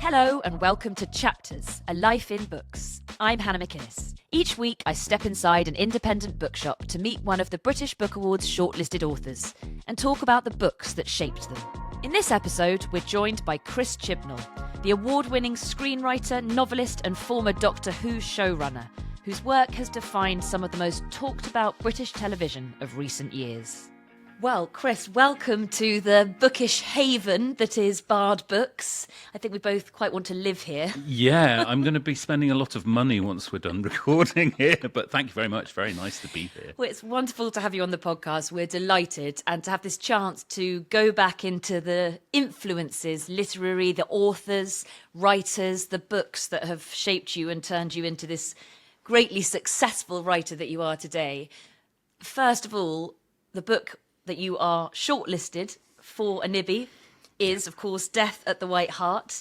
Hello and welcome to Chapters, A Life in Books. I'm Hannah McInnes. Each week I step inside an independent bookshop to meet one of the British Book Awards shortlisted authors and talk about the books that shaped them. In this episode, we're joined by Chris Chibnall, the award-winning screenwriter, novelist and former Doctor Who showrunner, whose work has defined some of the most talked about British television of recent years. Well, Chris, welcome to the bookish haven that is Bard Books. I think we both quite want to live here. Yeah, I'm going to be spending a lot of money once we're done recording here, but thank you very much. Very nice to be here. Well, it's wonderful to have you on the podcast. We're delighted, and to have this chance to go back into the influences, literary, the authors, writers, the books that have shaped you and turned you into this greatly successful writer that you are today. First of all, the book that you are shortlisted for a Nibby is, of course, Death at the White Hart.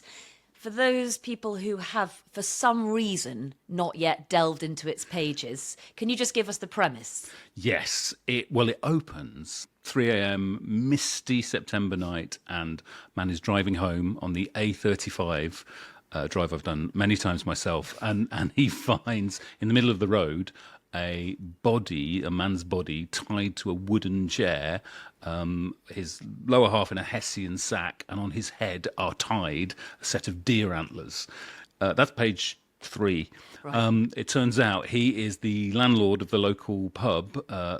For those people who have, for some reason, not yet delved into its pages, can you just give us the premise? Yes, it opens 3 a.m, misty September night, and man is driving home on the A35, drive I've done many times myself, and he finds in the middle of the road a man's body tied to a wooden chair, his lower half in a Hessian sack, and on his head are tied a set of deer antlers. That's page 3. Right. It turns out he is the landlord of the local pub,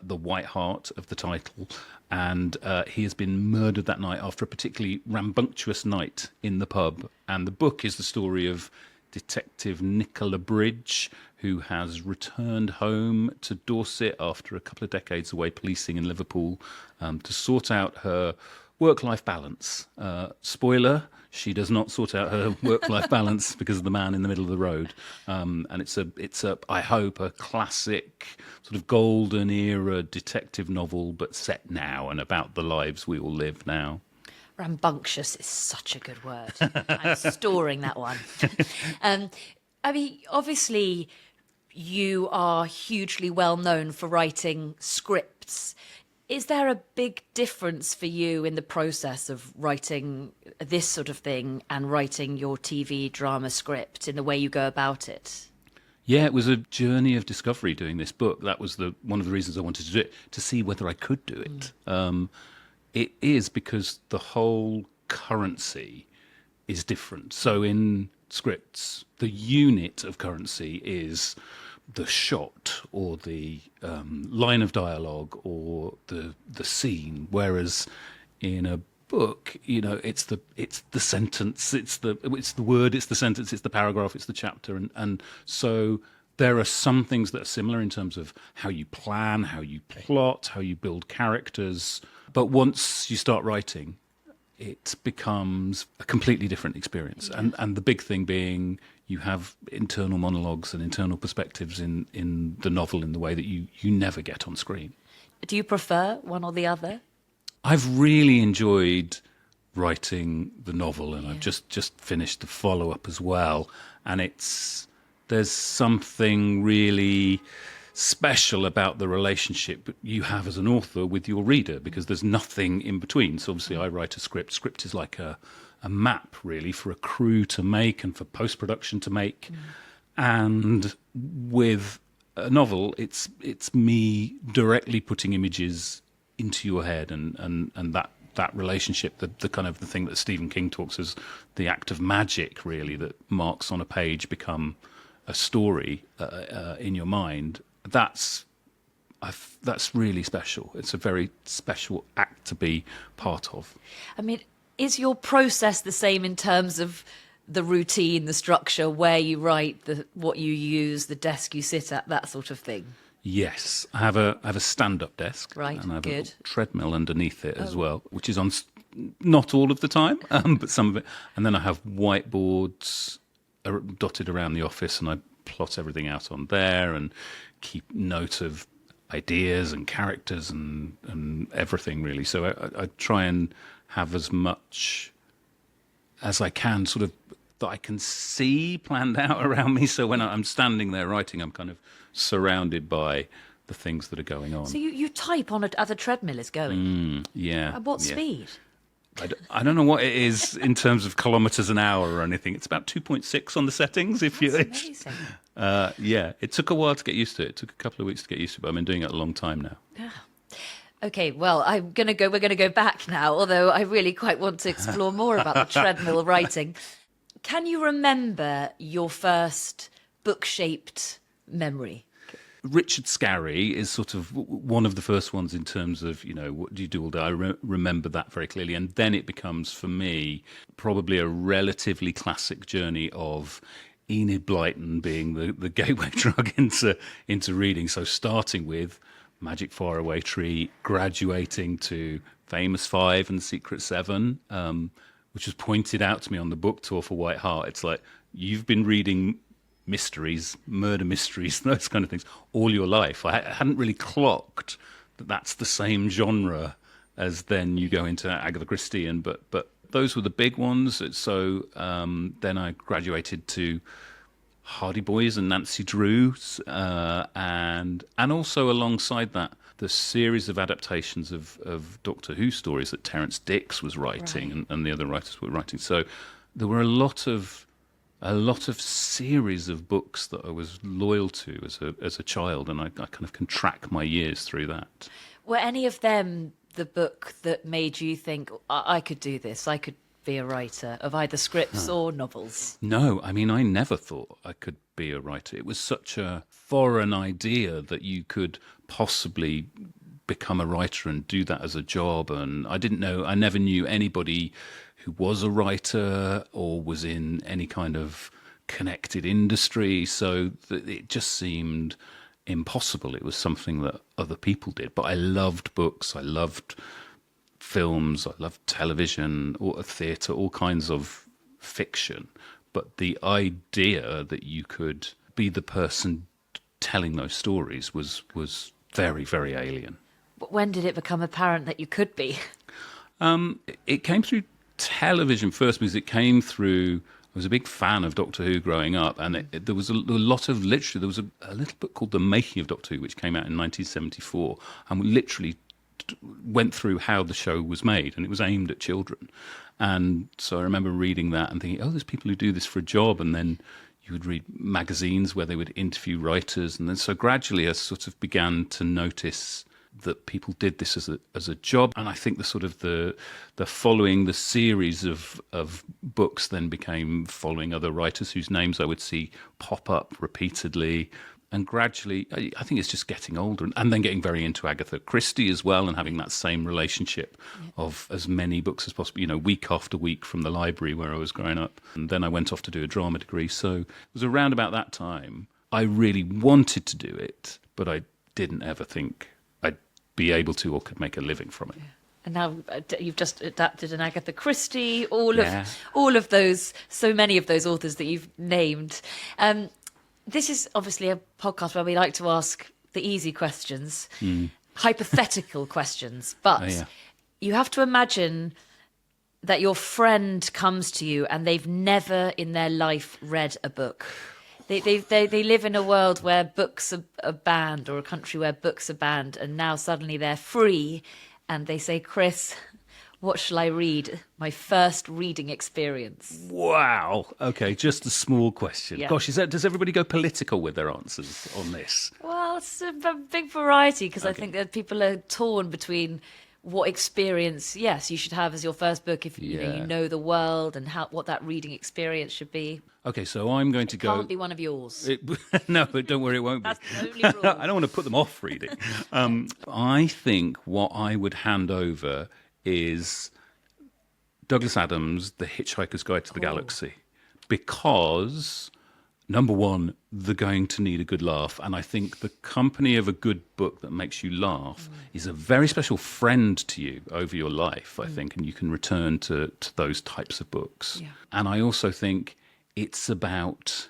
the White Hart of the title, and he has been murdered that night after a particularly rambunctious night in the pub. And the book is the story of Detective Nicola Bridge, who has returned home to Dorset after a couple of decades away policing in Liverpool, to sort out her work-life balance. Spoiler, she does not sort out her work-life balance because of the man in the middle of the road. And it's a I hope, a classic sort of golden era detective novel, but set now and about the lives we all live now. Rambunctious is such a good word. I'm storing that one. I mean, obviously, you are hugely well known for writing scripts. Is there a big difference for you in the process of writing this sort of thing and writing your TV drama script in the way you go about it? Yeah, it was a journey of discovery doing this book. That was one of the reasons I wanted to do it, to see whether I could do it. It is because the whole currency is different. So in scripts, the unit of currency is the shot or the line of dialogue or the scene, whereas in a book, it's the sentence, it's the word, it's the sentence, it's the paragraph, it's the chapter, and so there are some things that are similar in terms of how you plan, how you plot, how you build characters. But once you start writing, it becomes a completely different experience. Yeah. And the big thing being you have internal monologues and internal perspectives in the novel in the way that you never get on screen. Do you prefer one or the other? I've really enjoyed writing the novel, and I've just finished the follow-up as well. And there's something really special about the relationship you have as an author with your reader, because there's nothing in between. So obviously I write a script. Script is like a map, really, for a crew to make and for post-production to make. And with a novel, it's me directly putting images into your head, and that relationship, the kind of the thing that Stephen King talks as the act of magic, really, that marks on a page become a story in your mind. That's really special. It's a very special act to be part of. I mean, is your process the same in terms of the routine, the structure, where you write, what you use, the desk you sit at, that sort of thing? Yes, I have a stand-up desk, right? And I have good. a treadmill underneath it as well, which is on not all of the time, but some of it. And then I have whiteboards dotted around the office, and I plot everything out on there and keep note of ideas and characters and everything, really. So I try and have as much as I can, sort of, that I can see planned out around me. So when I'm standing there writing, I'm kind of surrounded by the things that are going on. So you type on as a treadmill is going? Yeah. At what speed? I don't know what it is in terms of kilometres an hour or anything. It's about 2.6 on the settings. That's amazing. Yeah, it took a while to get used to it. It took a couple of weeks to get used to it, but I've been doing it a long time now. Yeah. Okay, well, we're going to go back now, although I really quite want to explore more about the treadmill writing. Can you remember your first book-shaped memory? Richard Scarry is sort of one of the first ones in terms of, what do you do all day? I remember that very clearly. And then it becomes, for me, probably a relatively classic journey of Enid Blyton being the gateway drug into reading. So starting with Magic Faraway Tree, graduating to Famous Five and Secret Seven, which was pointed out to me on the book tour for White Hart. It's like, you've been reading mysteries, murder mysteries, those kind of things all your life. I hadn't really clocked that that's the same genre as then you go into Agatha Christie, but those were the big ones. So then I graduated to Hardy Boys and Nancy Drews, and also alongside that, the series of adaptations of Doctor Who stories that Terence Dicks was writing, right, and the other writers were writing. So there were a lot of series of books that I was loyal to as a child, and I kind of can track my years through that. Were any of them the book that made you think, I could do this, I could be a writer of either scripts or novels? No, I mean, I never thought I could be a writer. It was such a foreign idea that you could possibly become a writer and do that as a job, and I never knew anybody who was a writer or was in any kind of connected industry, so it just seemed impossible. It was something that other people did. But I loved books, I loved films, I loved television, or theatre, all kinds of fiction. But the idea that you could be the person telling those stories was very, very alien. But when did it become apparent that you could be? It came through television first, because it came through, I was a big fan of Doctor Who growing up, and there was a lot of literature. There was a little book called The Making of Doctor Who, which came out in 1974, and we literally went through how the show was made, and it was aimed at children. And so I remember reading that and thinking, there's people who do this for a job, and then you would read magazines where they would interview writers, and then so gradually I sort of began to notice that people did this as a job. And I think the following the series of books then became following other writers whose names I would see pop up repeatedly. And gradually, I think it's just getting older, and then getting very into Agatha Christie as well, and having that same relationship of as many books as possible, week after week from the library where I was growing up. And then I went off to do a drama degree. So it was around about that time I really wanted to do it, but I didn't ever think I'd be able to or could make a living from it. And now you've just adapted an Agatha Christie, all of those, so many of those authors that you've named. This is obviously a podcast where we like to ask the easy questions, hypothetical questions, but you have to imagine that your friend comes to you and they've never in their life read a book. They live in a world where books are banned, or a country where books are banned, and now suddenly they're free, and they say, Chris, what shall I read? My first reading experience. Wow. Okay, just a small question. Yeah. Gosh, does everybody go political with their answers on this? Well, it's a big variety, because I think that people are torn between what experience, yes, you should have as your first book if you know the world, and what that reading experience should be. Okay, so I'm going to go... Can't be one of yours. No, but don't worry, it won't be. That's the only rule. I don't want to put them off reading. I think what I would hand over is Douglas Adams' The Hitchhiker's Guide to the Galaxy, because... Number one, they're going to need a good laugh. And I think the company of a good book that makes you laugh is a very special friend to you over your life, I think, and you can return to those types of books. Yeah. And I also think it's about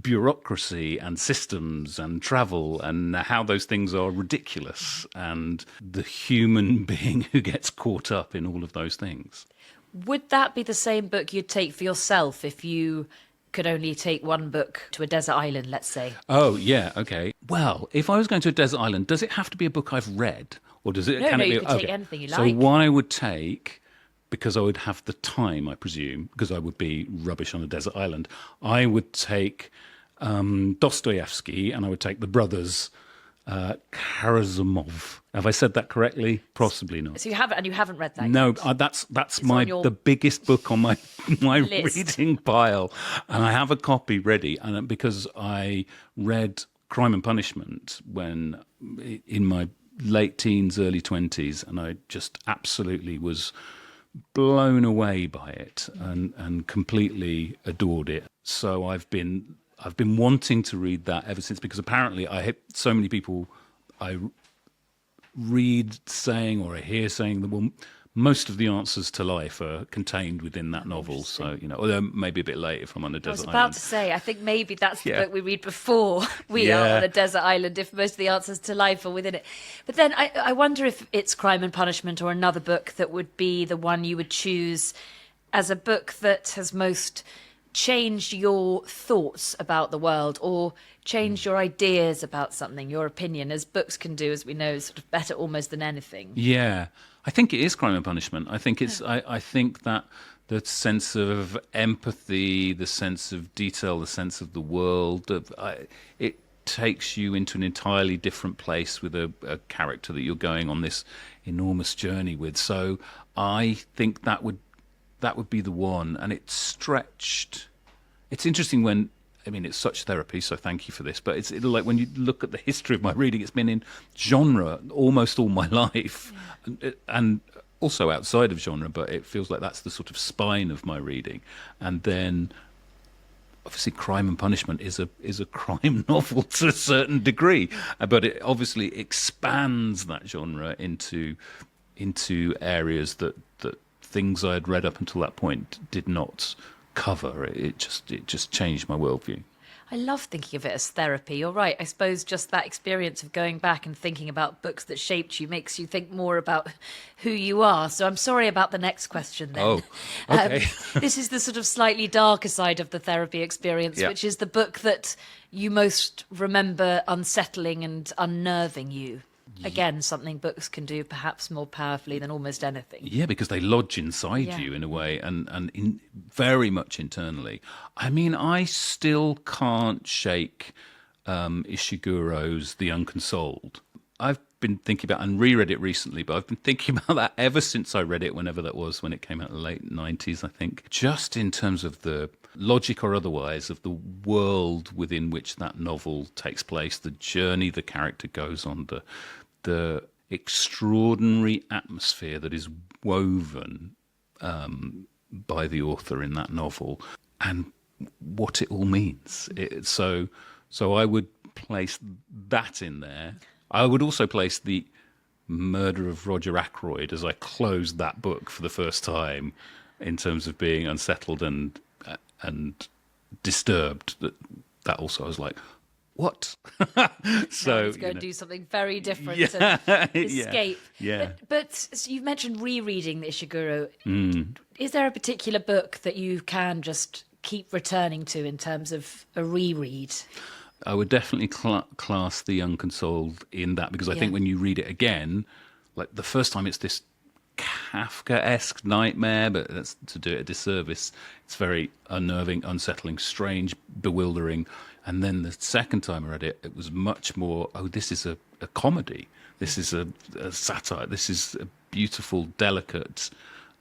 bureaucracy and systems and travel and how those things are ridiculous, and the human being who gets caught up in all of those things. Would that be the same book you'd take for yourself if you could only take one book to a desert island, let's say? Oh, yeah, okay. Well, if I was going to a desert island, does it have to be a book I've read? Or does it? No, can it be, you can take anything you like. So what I would take because I would have the time, I presume, because I would be rubbish on a desert island, I would take Dostoevsky, and I would take the brothers Karamazov. Have I said that correctly? Possibly not. So you haven't read that No, yet? that's on the biggest book on my list. reading pile, and I have a copy ready. And because I read Crime and Punishment when in my late teens, early 20s, and I just absolutely was blown away by it and completely adored it. So I've been wanting to read that ever since, because apparently I hit so many people I read saying, or I hear saying, that well, most of the answers to life are contained within that novel. So, although maybe a bit late if I'm on a desert island. I was about to say, I think maybe that's the book we read before we are on a desert island, if most of the answers to life are within it. But then I wonder if it's Crime and Punishment or another book that would be the one you would choose as a book that has most changed your thoughts about the world, or changed your ideas about something, your opinion, as books can do, as we know, sort of better almost than anything. Yeah, I think it is Crime and Punishment. I think it's. I think that the sense of empathy, the sense of detail, the sense of the world, it takes you into an entirely different place with a character that you're going on this enormous journey with. So I think that would be the one, and it's stretched. It's interesting when, it's such therapy, so thank you for this, but it's like when you look at the history of my reading, it's been in genre almost all my life, and also outside of genre, but it feels like that's the sort of spine of my reading. And then obviously Crime and Punishment is a crime novel to a certain degree, but it obviously expands that genre into areas that things I had read up until that point did not cover. It just changed my worldview. I love thinking of it as therapy. You're right. I suppose just that experience of going back and thinking about books that shaped you makes you think more about who you are. So I'm sorry about the next question then. Oh, okay. This is the sort of slightly darker side of the therapy experience, which is the book that you most remember unsettling and unnerving you. Again, something books can do perhaps more powerfully than almost anything. Yeah, because they lodge inside you in a way, and very much internally. I still can't shake Ishiguro's The Unconsoled. I've been thinking about, and reread it recently, but I've been thinking about that ever since I read it, whenever that was, when it came out in the late 90s, I think. Just in terms of the logic or otherwise of the world within which that novel takes place, the journey the character goes on, the extraordinary atmosphere that is woven by the author in that novel, and what it all means. So I would place that in there. I would also place The Murder of Roger Ackroyd as I closed that book for the first time, in terms of being unsettled and disturbed. That also I was like, what? So let's go and do something very different and escape. Yeah. But so you've mentioned rereading the Ishiguro. Is there a particular book that you can just keep returning to in terms of a reread? I would definitely class The Unconsoled in that, because I think when you read it again, like the first time, it's this Kafka-esque nightmare, but that's to do it a disservice. It's very unnerving, unsettling, strange, bewildering. And then the second time I read it, it was much more, this is a comedy. This is a satire. This is a beautiful, delicate,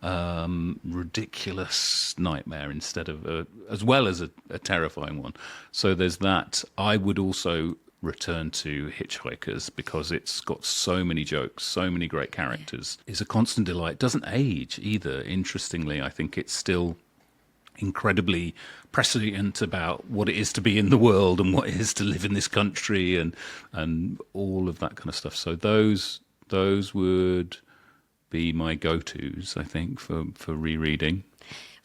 ridiculous nightmare instead of, as well as a terrifying one. So there's that. I would also return to Hitchhikers, because it's got so many jokes, so many great characters. It's a constant delight. Doesn't age either. Interestingly, I think it's still incredibly prescient about what it is to be in the world and what it is to live in this country, and all of that kind of stuff. So those would be my go-tos, I think, for rereading.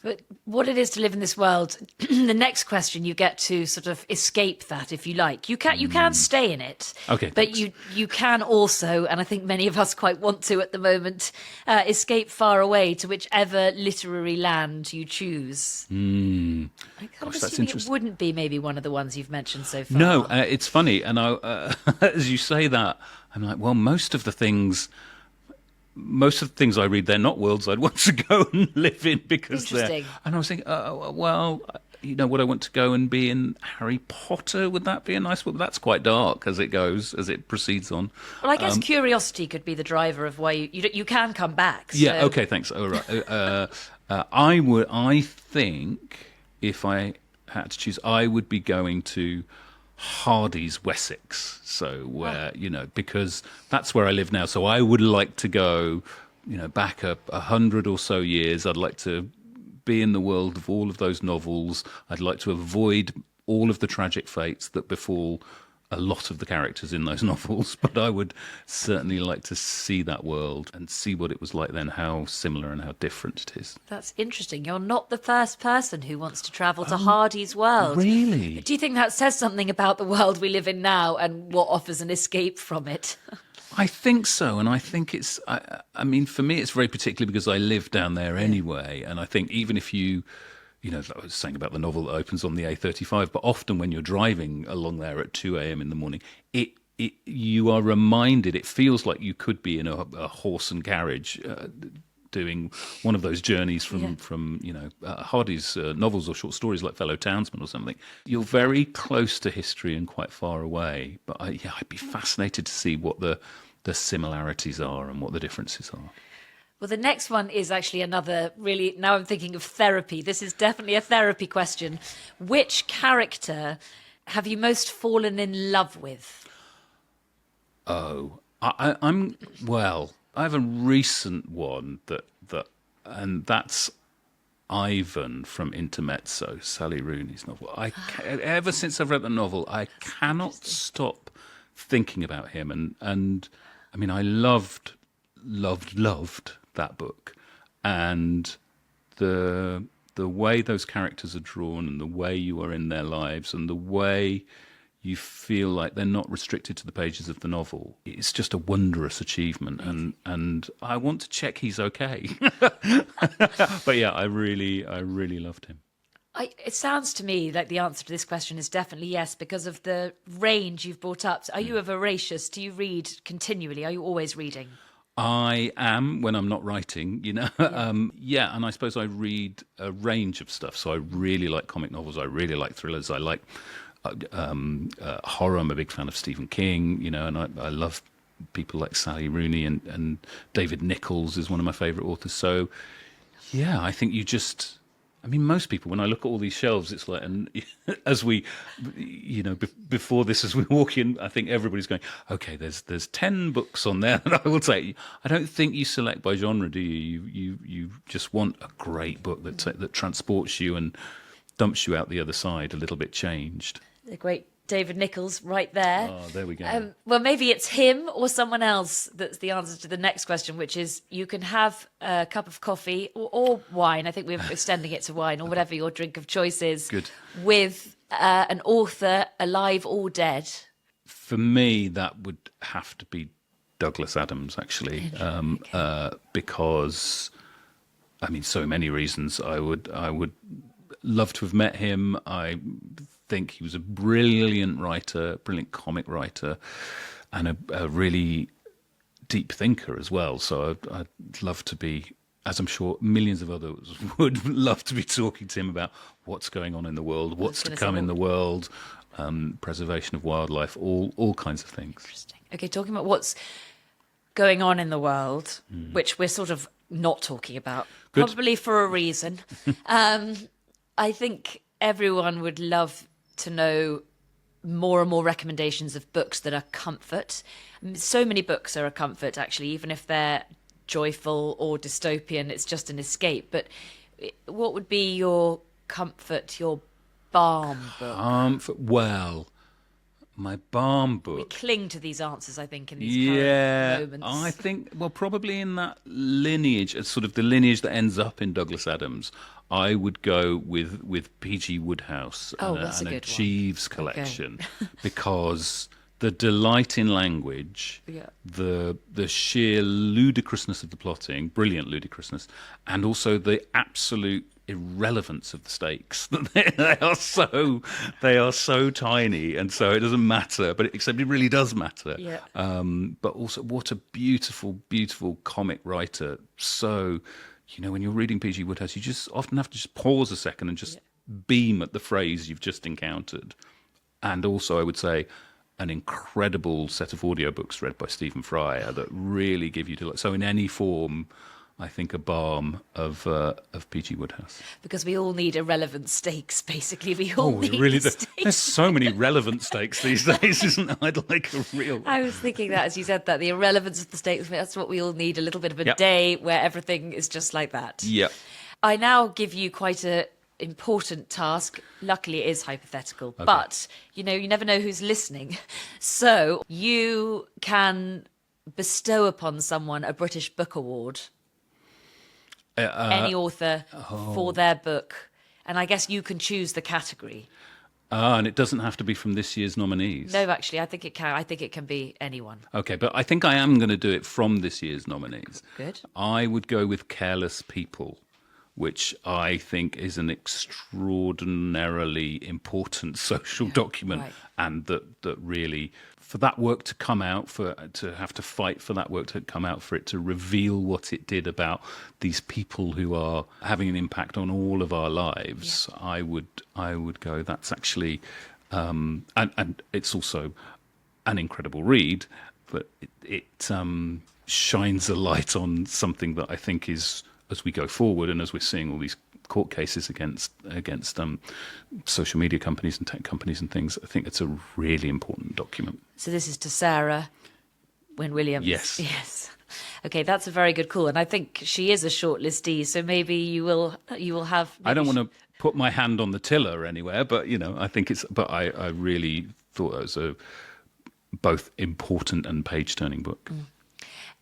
But what it is to live in this world, the next question, you get to sort of escape that, if you like. You can stay in it. Okay. But you can also, and I think many of us quite want to at the moment, escape far away to whichever literary land you choose. I kind of assume it wouldn't be maybe one of the ones you've mentioned so far. No, it's funny. And as you say that, I'm like, well, most of the things most of the things I read, they're not worlds I'd want to go and live in because they're. Interesting. And I was thinking, well, would I want to go and be in Harry Potter? Would that be a nice book? That's quite dark as it proceeds on. Well, I guess curiosity could be the driver of why you can come back. So. Yeah. Okay. Thanks. All right. I think if I had to choose, I would be going to Hardy's Wessex. So where because that's where I live now. So I would like to go, back 100 or so years. I'd like to be in the world of all of those novels. I'd like to avoid all of the tragic fates that befall a lot of the characters in those novels, but I would certainly like to see that world and see what it was like then, how similar and how different it is. That's interesting. You're not the first person who wants to travel to Hardy's world. Really? Do you think that says something about the world we live in now and what offers an escape from it? I think so, and I think it's. I mean, for me, it's very particular because I live down there anyway, and I think even if you, I was saying about the novel that opens on the A35, but often when you're driving along there at 2 a.m. in the morning, you are reminded. It feels like you could be in a horse and carriage. Doing one of those journeys from Hardy's novels or short stories like Fellow Townsmen or something. You're very close to history and quite far away. But I'd be fascinated to see what the similarities are and what the differences are. Well, the next one is actually another really, now I'm thinking of therapy. This is definitely a therapy question. Which character have you most fallen in love with? Oh, I have a recent one and that's Ivan from Intermezzo, Sally Rooney's novel. Ever since I've read the novel, I cannot stop thinking about him, and I mean, I loved that book, and the way those characters are drawn, and the way you are in their lives, and the way you feel like they're not restricted to the pages of the novel. It's just a wondrous achievement, and I want to check he's okay. But yeah, I really loved him. It sounds to me like the answer to this question is definitely yes, because of the range you've brought up. Are you a voracious? Do you read continually? Are you always reading? I am when I'm not writing, Yeah. And I suppose I read a range of stuff. So I really like comic novels. I really like thrillers. I like horror. I'm a big fan of Stephen King, and I love people like Sally Rooney and David Nichols is one of my favourite authors. So, yeah, I think most people, when I look at all these shelves, it's like, and as we, before this, as we walk in, I think everybody's going, okay, there's 10 books on there that I will take. I don't think you select by genre, do you? You just want a great book that transports you and dumps you out the other side a little bit changed. The great David Nichols right there. Oh, there we go. Well, maybe it's him or someone else that's the answer to the next question, which is you can have a cup of coffee or wine. I think we're extending it to wine or whatever your drink of choice is. Good. With an author, alive or dead. For me, that would have to be Douglas Adams, actually, because, so many reasons. I would love to have met him. I think he was a brilliant writer, brilliant comic writer, and a really deep thinker as well. So I'd love to be, as I'm sure millions of others would love to be talking to him about what's going on in the world, what's to come in the world, preservation of wildlife, all kinds of things. Interesting. Okay, talking about what's going on in the world, which we're sort of not talking about, probably for a reason. I think everyone would love to know more and more recommendations of books that are comfort. So many books are a comfort, actually, even if they're joyful or dystopian, it's just an escape. But what would be your comfort, your balm book? Well, my balm book. We cling to these answers, I think, in these current moments. I think, probably in that lineage, sort of the lineage that ends up in Douglas Adams, I would go with P.G. Wodehouse and a Jeeves collection because the delight in language, the sheer ludicrousness of the plotting, brilliant ludicrousness, and also the absolute irrelevance of the stakes. They are so tiny, and so it doesn't matter. But except it really does matter. Yeah. But also, what a beautiful, beautiful comic writer. So, when you're reading P.G. Wodehouse, you just often have to just pause a second and just beam at the phrase you've just encountered. And also, I would say, an incredible set of audiobooks read by Stephen Fryer that really give you delight. So in any form, I think a balm of P.G. Wodehouse. Because we all need irrelevant stakes, basically. We all need stakes. There's so many relevant stakes these days, isn't there? I'd like a real... I was thinking that as you said that, the irrelevance of the stakes, that's what we all need, a little bit of a day where everything is just like that. Yep. I now give you quite a important task. Luckily, it is hypothetical, but you never know who's listening. So you can bestow upon someone a British Book Award, any author, for their book, and I guess you can choose the category. And it doesn't have to be from this year's nominees. No, actually, I think it can. I think it can be anyone. Okay, but I think I am going to do it from this year's nominees. Good. I would go with Careless People, which I think is an extraordinarily important social document, and that really, for that work to come out, to have to fight for that work to come out, for it to reveal what it did about these people who are having an impact on all of our lives, I would go, that's actually, and it's also an incredible read, but it shines a light on something that I think is, as we go forward and as we're seeing all these court cases against social media companies and tech companies and things, I think it's a really important document. So this is to Sarah Wynne Williams. Yes. Okay, that's a very good call, and I think she is a shortlistee. So maybe you will have. I don't want to put my hand on the tiller anywhere, but I think it's. But I really thought it was a both important and page-turning book.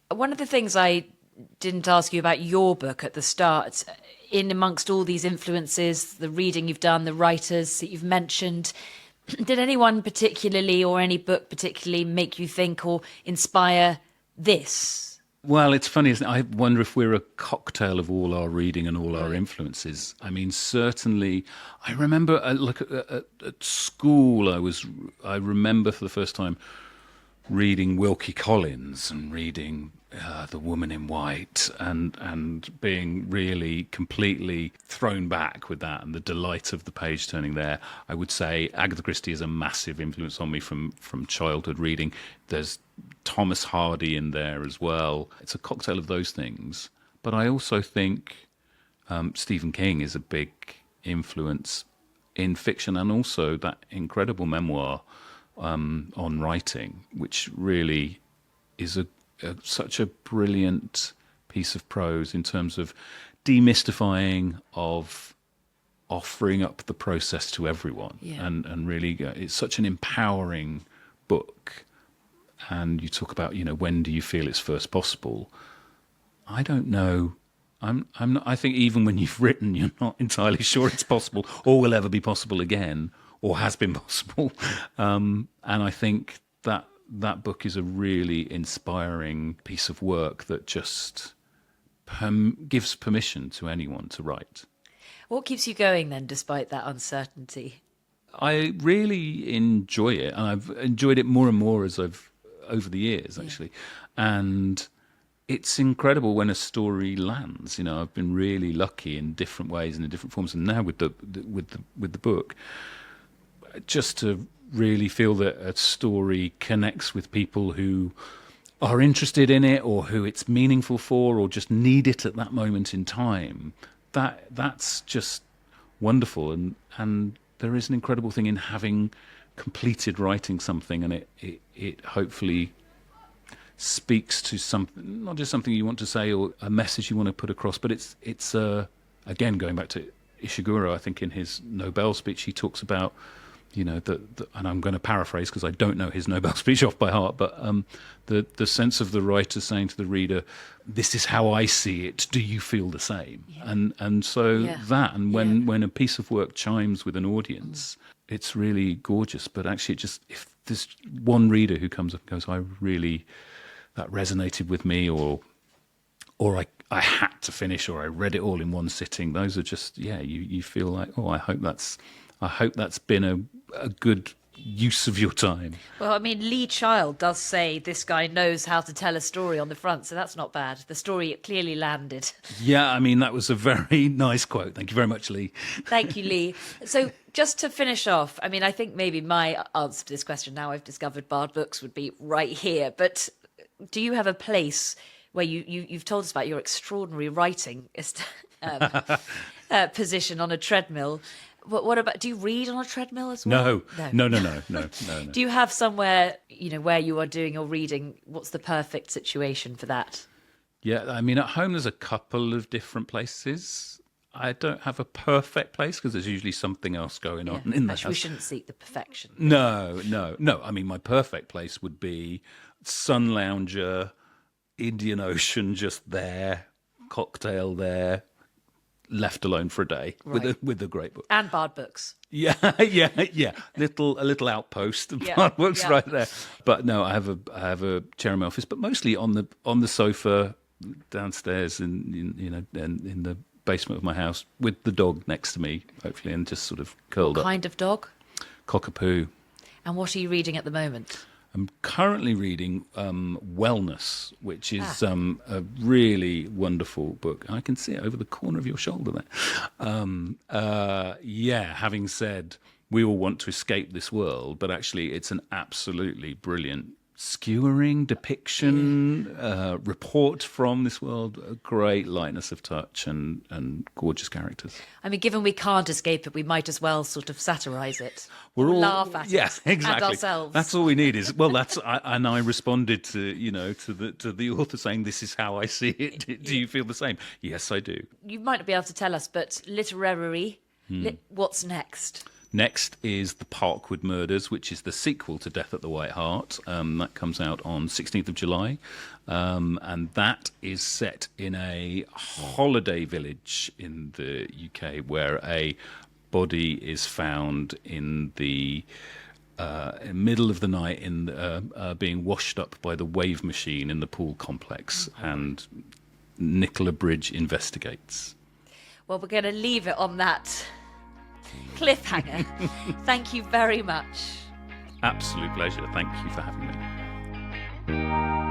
One of the things I didn't ask you about your book at the start, in amongst all these influences, the reading you've done, the writers that you've mentioned, did anyone particularly or any book particularly make you think or inspire this? Well, it's funny, isn't it? I wonder if we're a cocktail of all our reading and all our influences. I mean, certainly, I remember at school, I remember for the first time reading Wilkie Collins and reading The Woman in White and being really completely thrown back with that and the delight of the page turning there. I would say Agatha Christie is a massive influence on me from childhood reading. There's Thomas Hardy in there as well. It's a cocktail of those things. But I also think Stephen King is a big influence in fiction, and also that incredible memoir on writing, which really is such a brilliant piece of prose in terms of demystifying, of offering up the process to everyone, and really it's such an empowering book. And you talk about when do you feel it's first possible? I don't know. I'm not, I think even when you've written, you're not entirely sure it's possible or will ever be possible again, or has been possible. And I think that book is a really inspiring piece of work that just gives permission to anyone to write. What keeps you going then, despite that uncertainty? I really enjoy it, and I've enjoyed it more and more over the years, actually. And it's incredible when a story lands. I've been really lucky in different ways and in different forms, and now with the book, just to really feel that a story connects with people who are interested in it, or who it's meaningful for, or just need it at that moment in time. That's just wonderful, and there is an incredible thing in having completed writing something, and it hopefully speaks to something, not just something you want to say or a message you want to put across, but it's again, going back to Ishiguro, I think in his Nobel speech he talks about and I'm going to paraphrase because I don't know his Nobel speech off by heart, but the sense of the writer saying to the reader, "This is how I see it. Do you feel the same?" And so that, and when a piece of work chimes with an audience, it's really gorgeous. But actually, if there's one reader who comes up and goes, "I really that resonated with me," or I had to finish or I read it all in one sitting. Those are just, you feel like, oh, I hope that's been a good use of your time. Well, I mean, Lee Child does say this guy knows how to tell a story on the front, so that's not bad. The story clearly landed. Yeah, I mean, that was a very nice quote. Thank you very much, Lee. Thank you, Lee. So just to finish off, I mean, I think maybe my answer to this question, now I've discovered Bard Books, would be right here. But do you have a place where you've told us about your extraordinary writing position on a treadmill? What about, do you read on a treadmill as well? No. Do you have somewhere, where you are doing your reading? What's the perfect situation for that? Yeah, I mean, at home there's a couple of different places. I don't have a perfect place because there's usually something else going on in the house. We shouldn't seek the perfection. No. I mean, my perfect place would be sun lounger, Indian Ocean just there, cocktail there, left alone for a day with a great book and Bard Books. Yeah. A little outpost of Bard Books right there. But no, I have a chair in my office, but mostly on the sofa downstairs in the basement of my house with the dog next to me, hopefully, and just sort of curled up. What kind of dog? Cockapoo. And what are you reading at the moment? I'm currently reading Wellness, which is a really wonderful book. I can see it over the corner of your shoulder there. Having said we all want to escape this world, but actually it's an absolutely brilliant skewering depiction, report from this world, a great lightness of touch and gorgeous characters. I mean, given we can't escape it, we might as well sort of satirise it. We'll laugh at it exactly. and ourselves. That's all we need is, I responded to the author saying, this is how I see it. Do you feel the same? Yes, I do. You might not be able to tell us, but literary, what's next? Next is The Parkwood Murders, which is the sequel to Death at the White Hart. That comes out on 16th of July. And that is set in a holiday village in the UK where a body is found in the middle of the night being washed up by the wave machine in the pool complex. And Nicola Bridge investigates. Well, we're going to leave it on that cliffhanger. Thank you very much. Absolute pleasure. Thank you for having me.